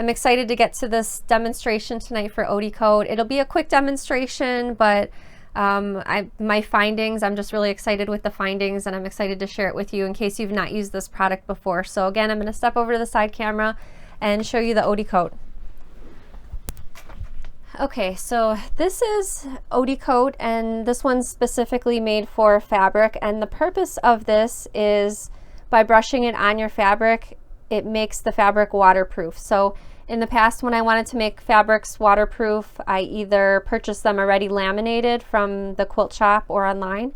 I'm excited to get to this demonstration tonight for Odicoat. It'll be a quick demonstration, but my findings, I'm just really excited with the findings, and I'm excited to share it with you in case you've not used this product before. So again, I'm going to step over to the side camera and show you the Odicoat. Okay, so this is Odicoat, and this one's specifically made for fabric, and the purpose of this is by brushing it on your fabric, it makes the fabric waterproof. So in the past, when I wanted to make fabrics waterproof, I either purchased them already laminated from the quilt shop or online,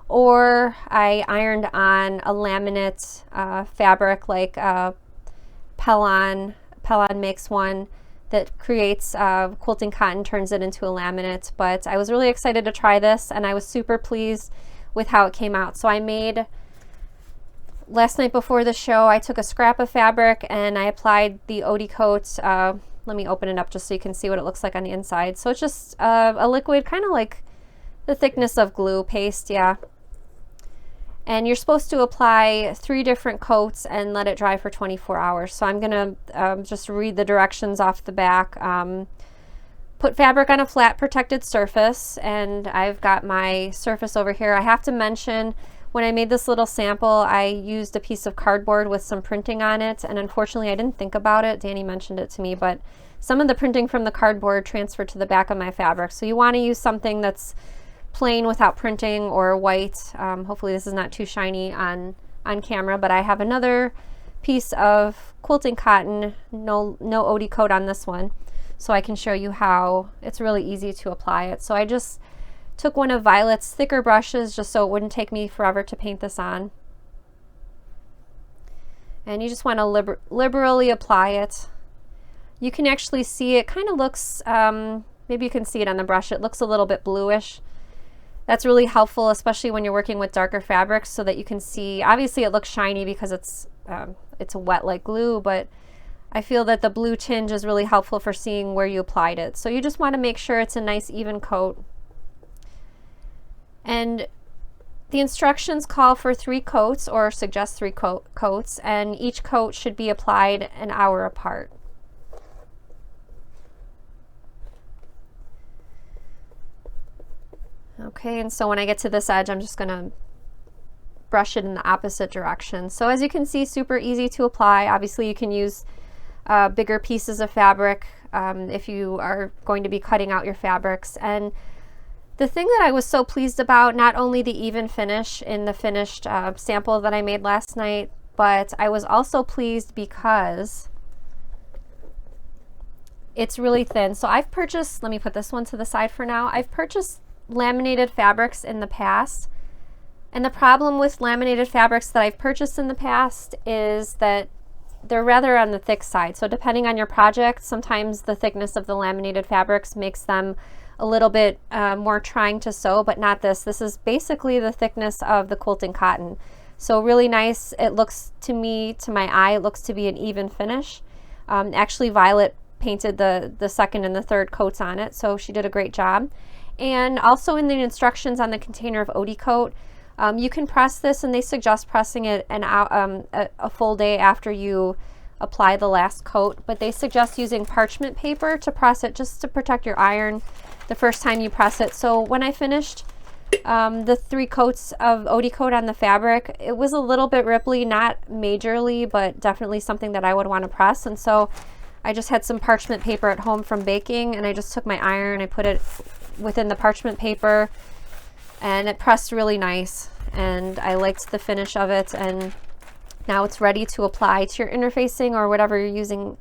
or I ironed on a laminate fabric like Pellon. Pellon makes one that creates quilting cotton, turns it into a laminate. But I was really excited to try this, and I was super pleased with how it came out. So I made, last night before the show, I took a scrap of fabric and I applied the Odicoat. Let me open it up just so you can see what it looks like on the inside. So it's just a liquid, kind of like the thickness of glue paste, yeah. And you're supposed to apply 3 different coats and let it dry for 24 hours. So I'm gonna just read the directions off the back. Put fabric on a flat protected surface, and I've got my surface over here. I have to mention, when I made this little sample, I used a piece of cardboard with some printing on it, and unfortunately I didn't think about it. Danny mentioned it to me, but some of the printing from the cardboard transferred to the back of my fabric. So you want to use something that's plain without printing, or white. Hopefully this is not too shiny on camera, but I have another piece of quilting cotton, no Odicoat on this one, so I can show you how it's really easy to apply it. So I just took one of Violet's thicker brushes just so it wouldn't take me forever to paint this on. And you just want to liberally apply it. You can actually see it kind of looks, maybe you can see it on the brush, it looks a little bit bluish. That's really helpful, especially when you're working with darker fabrics, so that you can see. Obviously it looks shiny because it's wet like glue, but I feel that the blue tinge is really helpful for seeing where you applied it. So you just want to make sure it's a nice even coat. And the instructions call for 3 coats, or suggest 3 coats, and each coat should be applied an hour apart. Okay, and so when I get to this edge, I'm just going to brush it in the opposite direction. So as you can see, super easy to apply. Obviously you can use bigger pieces of fabric if you are going to be cutting out your fabrics. And the thing that I was so pleased about, not only the even finish in the finished sample that I made last night, but I was also pleased because it's really thin. So I've purchased, let me put this one to the side for now, I've purchased laminated fabrics in the past, and the problem with laminated fabrics that I've purchased in the past is that they're rather on the thick side. So depending on your project, sometimes the thickness of the laminated fabrics makes them a little bit more trying to sew, but not this. This is basically the thickness of the quilting cotton. So really nice. It looks to me, to my eye, it looks to be an even finish. Actually Violet painted the second and the third coats on it, so she did a great job. And also in the instructions on the container of Odicoat, you can press this, and they suggest pressing it a full day after you apply the last coat, but they suggest using parchment paper to press it, just to protect your iron the first time you press it. So when I finished the 3 coats of Odicoat on the fabric, it was a little bit ripply, not majorly, but definitely something that I would want to press. And so I just had some parchment paper at home from baking, and I just took my iron, I put it within the parchment paper, and it pressed really nice, and I liked the finish of it. And now it's ready to apply to your interfacing or whatever you're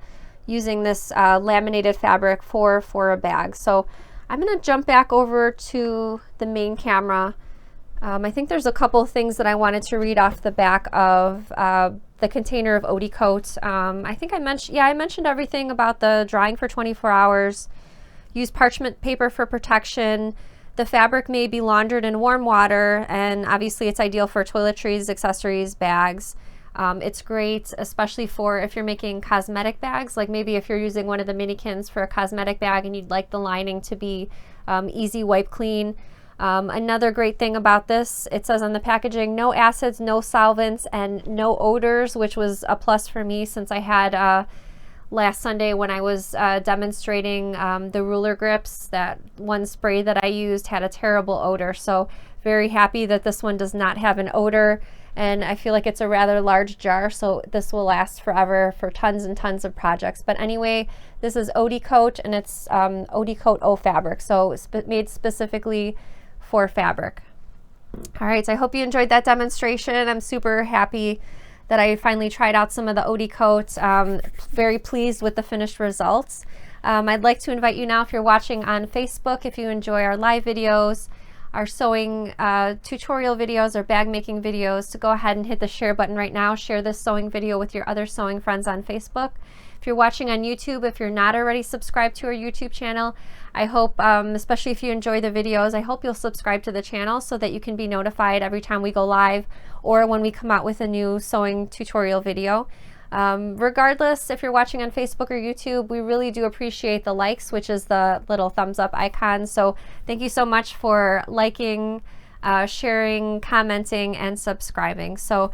using this laminated fabric for a bag. So I'm going to jump back over to the main camera. I think there's a couple of things that I wanted to read off the back of the container of Odicoat. I think I mentioned everything about the drying for 24 hours. Use parchment paper for protection. The fabric may be laundered in warm water, and obviously it's ideal for toiletries, accessories, bags. It's great, especially for if you're making cosmetic bags, like maybe if you're using one of the minikins for a cosmetic bag and you'd like the lining to be easy wipe clean. Another great thing about this, it says on the packaging, no acids, no solvents, and no odors, which was a plus for me since I had last Sunday when I was demonstrating the ruler grips. That one spray that I used had a terrible odor, so very happy that this one does not have an odor, and I feel like it's a rather large jar, so this will last forever for tons and tons of projects. But anyway, this is Odicoat, and it's Odicoat O fabric, so made specifically for fabric. All right, so I hope you enjoyed that demonstration. I'm super happy that I finally tried out some of the Odicoat. Very pleased with the finished results. I'd like to invite you now, if you're watching on Facebook, if you enjoy our live videos, our sewing tutorial videos or bag making videos, to go ahead and hit the share button right now. Share this sewing video with your other sewing friends on Facebook. If you're watching on YouTube, if you're not already subscribed to our YouTube channel, I hope, especially if you enjoy the videos, I hope you'll subscribe to the channel so that you can be notified every time we go live or when we come out with a new sewing tutorial video. Regardless, if you're watching on Facebook or YouTube, we really do appreciate the likes, which is the little thumbs up icon. So thank you so much for liking, sharing, commenting, and subscribing. So